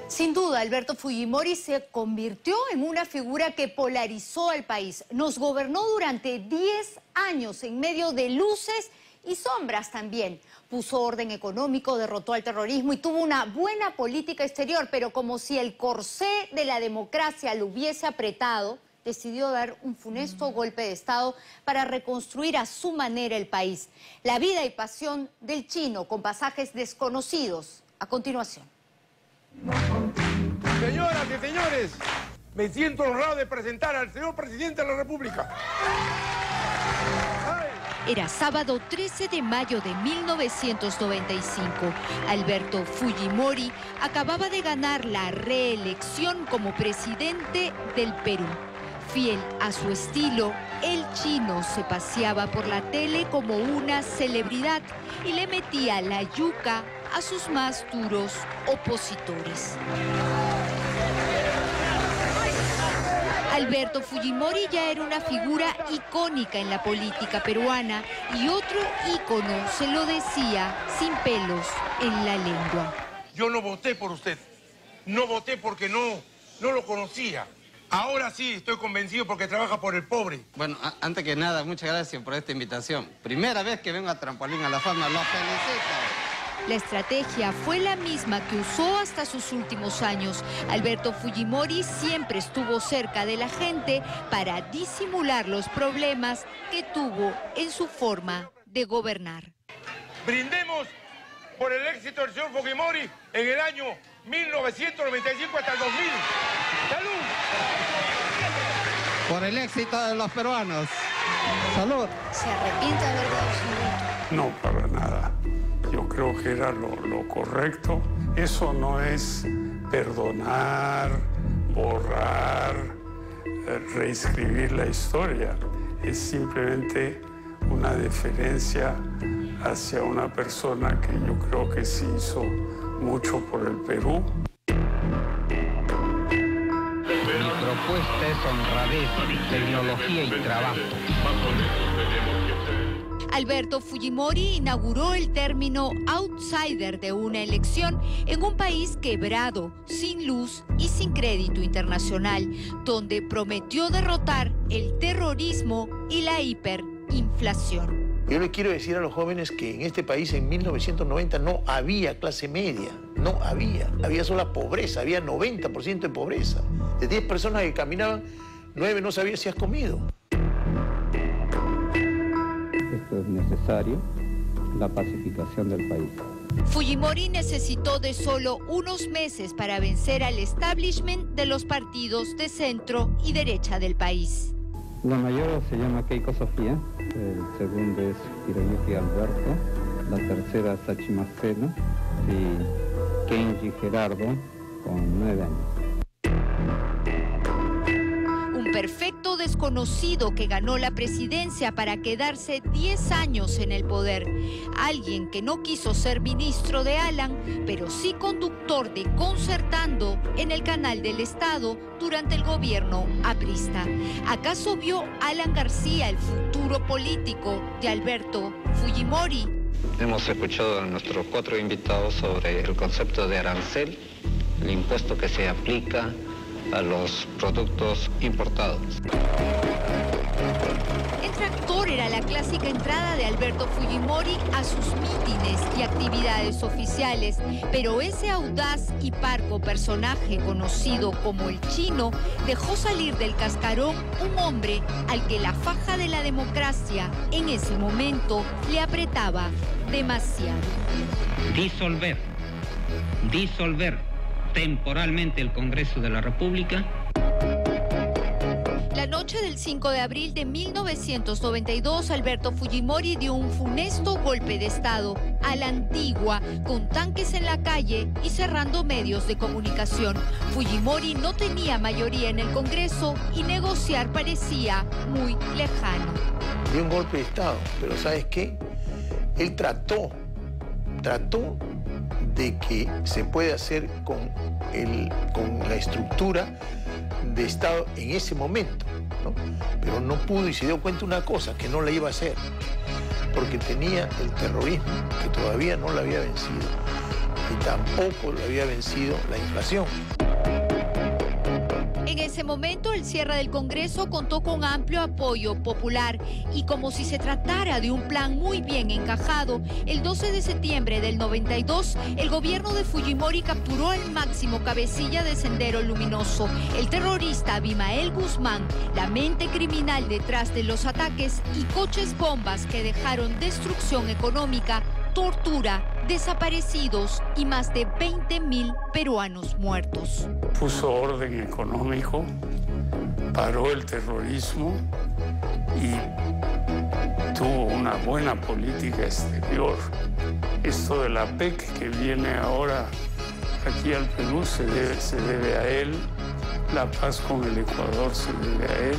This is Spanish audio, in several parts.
Sin duda, Alberto Fujimori se convirtió en una figura que polarizó al país. Nos gobernó durante 10 años en medio de luces y sombras también. Puso orden económico, derrotó al terrorismo y tuvo una buena política exterior, pero como si el corsé de la democracia lo hubiese apretado, decidió dar un funesto golpe de Estado para reconstruir a su manera el país. La vida y pasión del chino con pasajes desconocidos. A continuación. Señoras y señores, me siento honrado de presentar al señor presidente de la República. Era sábado 13 de mayo de 1995. Alberto Fujimori acababa de ganar la reelección como presidente del Perú. Fiel a su estilo, el chino se paseaba por la tele como una celebridad y le metía la yuca a sus más duros opositores. Alberto Fujimori ya era una figura icónica en la política peruana y otro ícono se lo decía sin pelos en la lengua. Yo no voté por usted, no voté porque no lo conocía. Ahora sí estoy convencido porque trabaja por el pobre. Bueno, antes que nada, muchas gracias por esta invitación. Primera vez que vengo a Trampolín a la Fama, los felicito. La estrategia fue la misma que usó hasta sus últimos años. Alberto Fujimori siempre estuvo cerca de la gente para disimular los problemas que tuvo en su forma de gobernar. Brindemos por el éxito del señor Fujimori en el año 1995 hasta el 2000. ¡Salud! Por el éxito de los peruanos. ¡Salud! ¿Se arrepiente de haber dado su voto? No, para nada. Yo creo que era lo correcto. Eso no es perdonar, borrar, reescribir la historia. Es simplemente una deferencia hacia una persona que yo creo que sí hizo mucho por el Perú. Mi propuesta es honradez, tecnología y trabajo. Alberto Fujimori inauguró el término outsider de una elección en un país quebrado, sin luz y sin crédito internacional, donde prometió derrotar el terrorismo y la hiperinflación. Yo le quiero decir a los jóvenes que en este país en 1990 no había clase media, no había. Había sola pobreza, había 90% de pobreza. De 10 personas que caminaban, 9 no sabían si has comido. Esto es necesario, la pacificación del país. Fujimori necesitó de solo unos meses para vencer al establishment de los partidos de centro y derecha del país. La mayor se llama Keiko Sofía, el segundo es Hiroyuki Alberto, la tercera Sachi Marcelo y Kenji Gerardo con 9 años. Un perfecto desconocido que ganó la presidencia para quedarse 10 años en el poder. Alguien que no quiso ser ministro de Alan, pero sí conductor de Concertando en el canal del Estado durante el gobierno aprista. ¿Acaso vio Alan García el futuro político de Alberto Fujimori? Hemos escuchado a nuestros 4 invitados sobre el concepto de arancel, el impuesto que se aplica a los productos importados. El tractor era la clásica entrada de Alberto Fujimori a sus mítines y actividades oficiales, pero ese audaz y parco personaje conocido como el Chino dejó salir del cascarón un hombre al que la faja de la democracia en ese momento le apretaba demasiado. Disolver temporalmente el Congreso de la República. La noche del 5 de abril de 1992, Alberto Fujimori dio un funesto golpe de Estado a la antigua, con tanques en la calle y cerrando medios de comunicación. Fujimori no tenía mayoría en el Congreso y negociar parecía muy lejano. Dio un golpe de Estado, pero ¿sabes qué? Él trató de que se puede hacer con la estructura de Estado en ese momento, ¿no? Pero no pudo y se dio cuenta una cosa, que no la iba a hacer, porque tenía el terrorismo que todavía no la había vencido. y tampoco lo había vencido la inflación. En ese momento, el cierre del Congreso contó con amplio apoyo popular y como si se tratara de un plan muy bien encajado, el 12 de septiembre del 92, el gobierno de Fujimori capturó al máximo cabecilla de Sendero Luminoso, el terrorista Abimael Guzmán, la mente criminal detrás de los ataques y coches bombas que dejaron destrucción económica, tortura, desaparecidos y más de 20.000 peruanos muertos. Puso orden económico, paró el terrorismo y tuvo una buena política exterior. Esto de la PEC que viene ahora aquí al Perú se debe a él, la paz con el Ecuador se debe a él.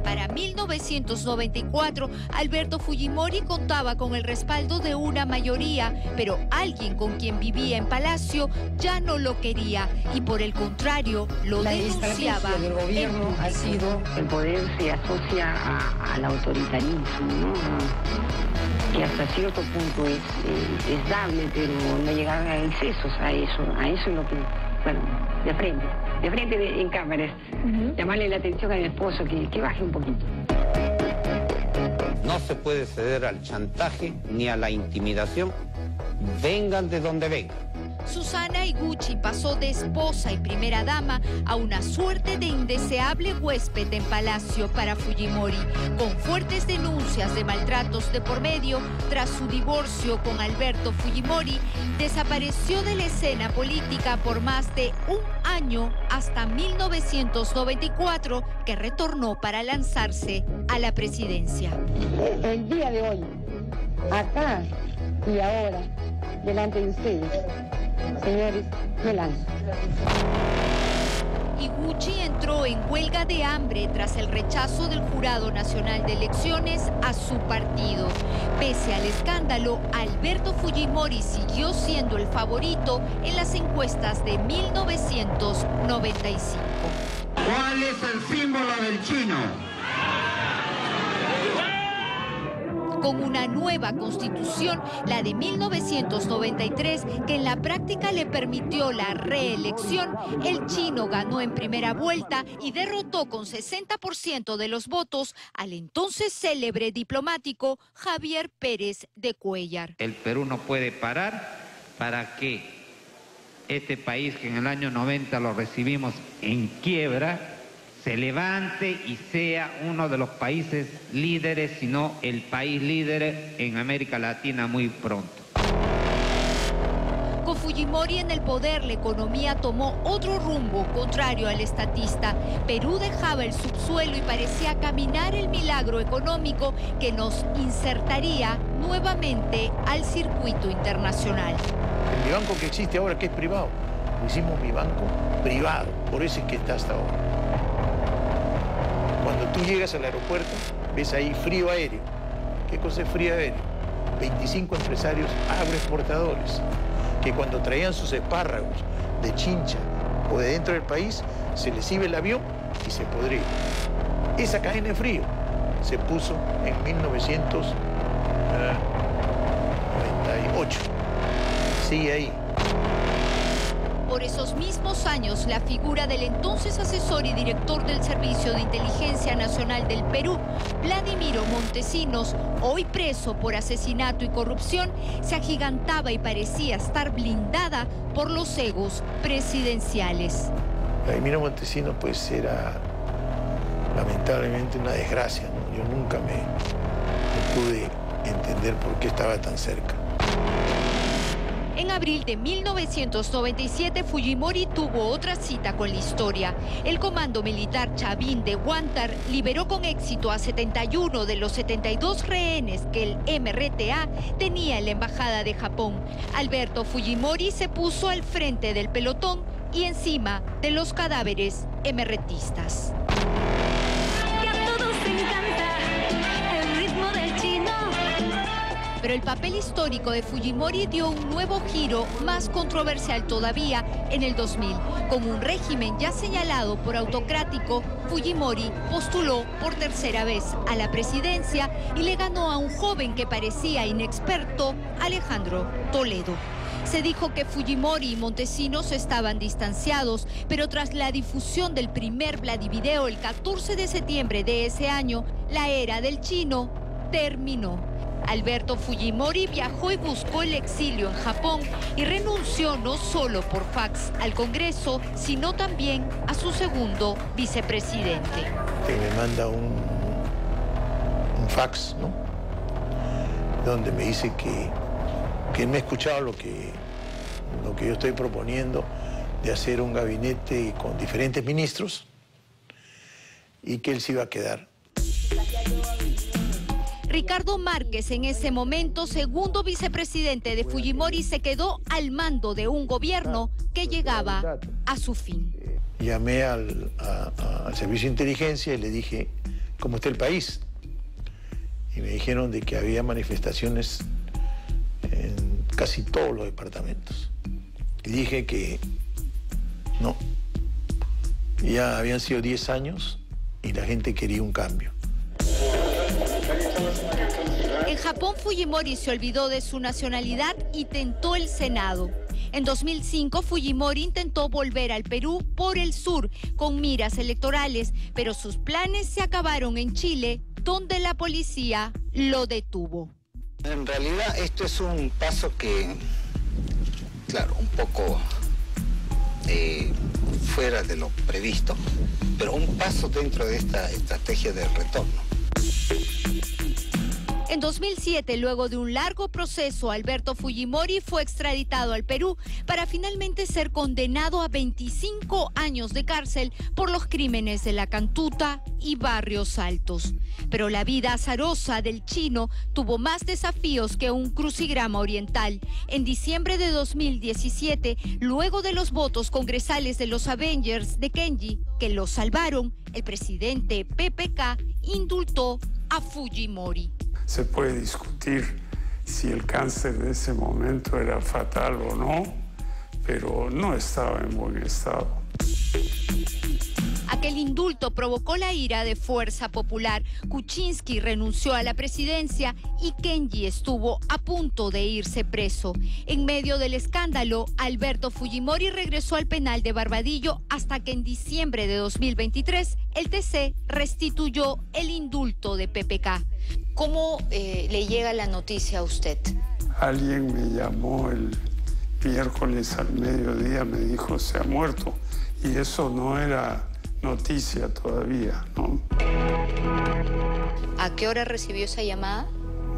Para 1994, Alberto Fujimori contaba con el respaldo de una mayoría, pero alguien con quien vivía en Palacio ya no lo quería y por el contrario lo denunciaba. La estrategia del gobierno ha sido el poder se asocia al autoritarismo, ¿no? Y hasta cierto punto es dable, pero no llegar a excesos a eso es lo que, bueno, de frente en cámaras, llamarle la atención a mi esposo que baje un poquito. No se puede ceder al chantaje ni a la intimidación, vengan de donde vengan. Susana Higuchi pasó de esposa y primera dama a una suerte de indeseable huésped en Palacio para Fujimori, con fuertes denuncias de maltratos de por medio. Tras su divorcio con Alberto Fujimori, desapareció de la escena política por más de un año hasta 1994, que retornó para lanzarse a la presidencia. El día de hoy, acá y ahora, delante de ustedes, señores, me lanzo. Higuchi entró en huelga de hambre tras el rechazo del Jurado Nacional de Elecciones a su partido. Pese al escándalo, Alberto Fujimori siguió siendo el favorito en las encuestas de 1995. ¿Cuál es el símbolo del chino? Con una nueva constitución, la de 1993, que en la práctica le permitió la reelección, el chino ganó en primera vuelta y derrotó con 60% de los votos al entonces célebre diplomático Javier Pérez de Cuéllar. El Perú no puede parar para que este país, que en el año 90 lo recibimos en quiebra, se levante y sea uno de los países líderes, sino el país líder en América Latina muy pronto. Con Fujimori en el poder, la economía tomó otro rumbo contrario al estatista. Perú dejaba el subsuelo y parecía caminar el milagro económico que nos insertaría nuevamente al circuito internacional. El banco que existe ahora, que es privado, lo hicimos mi banco privado, por eso es que está hasta ahora. Cuando tú llegas al aeropuerto, ves ahí frío aéreo. ¿Qué cosa es frío aéreo? 25 empresarios agroexportadores que cuando traían sus espárragos de Chincha o de dentro del país, se les iba el avión y se podría. Esa cadena de frío se puso en 1998. Sigue ahí. Por esos mismos años, la figura del entonces asesor y director del Servicio de Inteligencia Nacional del Perú, Vladimiro Montesinos, hoy preso por asesinato y corrupción, se agigantaba y parecía estar blindada por los egos presidenciales. Vladimiro Montesinos pues era lamentablemente una desgracia, ¿no? Yo nunca me pude entender por qué estaba tan cerca. En abril de 1997, Fujimori tuvo otra cita con la historia. El Comando Militar Chavín de Huántar liberó con éxito a 71 de los 72 rehenes que el MRTA tenía en la Embajada de Japón. Alberto Fujimori se puso al frente del pelotón y encima de los cadáveres MRTistas. Pero el papel histórico de Fujimori dio un nuevo giro más controversial todavía en el 2000. Con un régimen ya señalado por autocrático, Fujimori postuló por tercera vez a la presidencia y le ganó a un joven que parecía inexperto, Alejandro Toledo. Se dijo que Fujimori y Montesinos estaban distanciados, pero tras la difusión del primer Vladivideo el 14 de septiembre de ese año, la era del chino terminó. Alberto Fujimori viajó y buscó el exilio en Japón y renunció no solo por fax al Congreso, sino también a su segundo vicepresidente. Que me manda un fax, ¿no? Donde me dice que él me ha escuchado lo que yo estoy proponiendo de hacer un gabinete con diferentes ministros y que él se iba a quedar. Ricardo Márquez, en ese momento segundo vicepresidente de Fujimori, se quedó al mando de un gobierno que llegaba a su fin. Llamé al servicio de inteligencia y le dije cómo está el país. Y me dijeron de que había manifestaciones en casi todos los departamentos. Y dije que no. Ya habían sido 10 años y la gente quería un cambio. En Japón, Fujimori se olvidó de su nacionalidad y tentó el Senado. En 2005, Fujimori intentó volver al Perú por el sur con miras electorales, pero sus planes se acabaron en Chile, donde la policía lo detuvo. En realidad esto es un paso que, claro, un poco fuera de lo previsto, pero un paso dentro de esta estrategia de retorno. En 2007, luego de un largo proceso, Alberto Fujimori fue extraditado al Perú para finalmente ser condenado a 25 años de cárcel por los crímenes de La Cantuta y Barrios Altos. Pero la vida azarosa del chino tuvo más desafíos que un crucigrama oriental. En diciembre de 2017, luego de los votos congresales de los Avengers de Kenji, que lo salvaron, el presidente PPK indultó a Fujimori. Se puede discutir si el cáncer de ese momento era fatal o no, pero no estaba en buen estado. Aquel indulto provocó la ira de Fuerza Popular. Kuczynski renunció a la presidencia y Kenji estuvo a punto de irse preso. En medio del escándalo, Alberto Fujimori regresó al penal de Barbadillo hasta que en diciembre de 2023 el TC restituyó el indulto de PPK. ¿Cómo le llega la noticia a usted? Alguien me llamó el miércoles al mediodía, me dijo se ha muerto, y eso no era noticia todavía, ¿no? ¿A qué hora recibió esa llamada?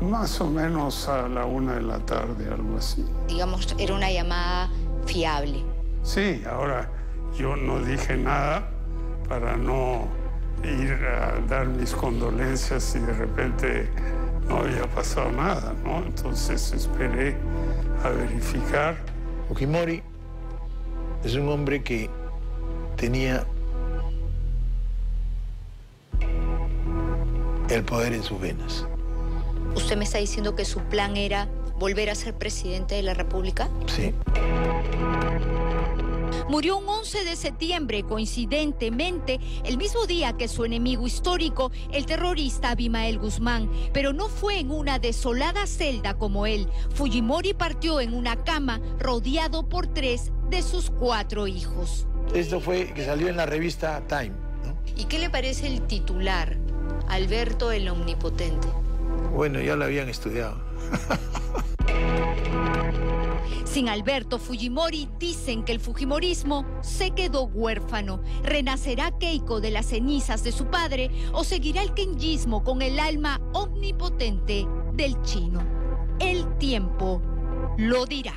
Más o menos a la 1 de la tarde, algo así. Digamos, era una llamada fiable. Sí, ahora yo no dije nada para no ir a dar mis condolencias y de repente no había pasado nada, ¿no? Entonces esperé a verificar. Fujimori es un hombre que tenía el poder en sus venas. ¿Usted me está diciendo que su plan era volver a ser presidente de la República? Sí. Murió un 11 de septiembre, coincidentemente, el mismo día que su enemigo histórico, el terrorista Abimael Guzmán. Pero no fue en una desolada celda como él. Fujimori partió en una cama rodeado por 3 de sus 4 hijos. Esto fue que salió en la revista Time, ¿no? ¿Y qué le parece el titular? Alberto el Omnipotente. Bueno, ya lo habían estudiado. Sin Alberto Fujimori, dicen que el fujimorismo se quedó huérfano. ¿Renacerá Keiko de las cenizas de su padre o seguirá el kenjismo con el alma omnipotente del chino? El tiempo lo dirá.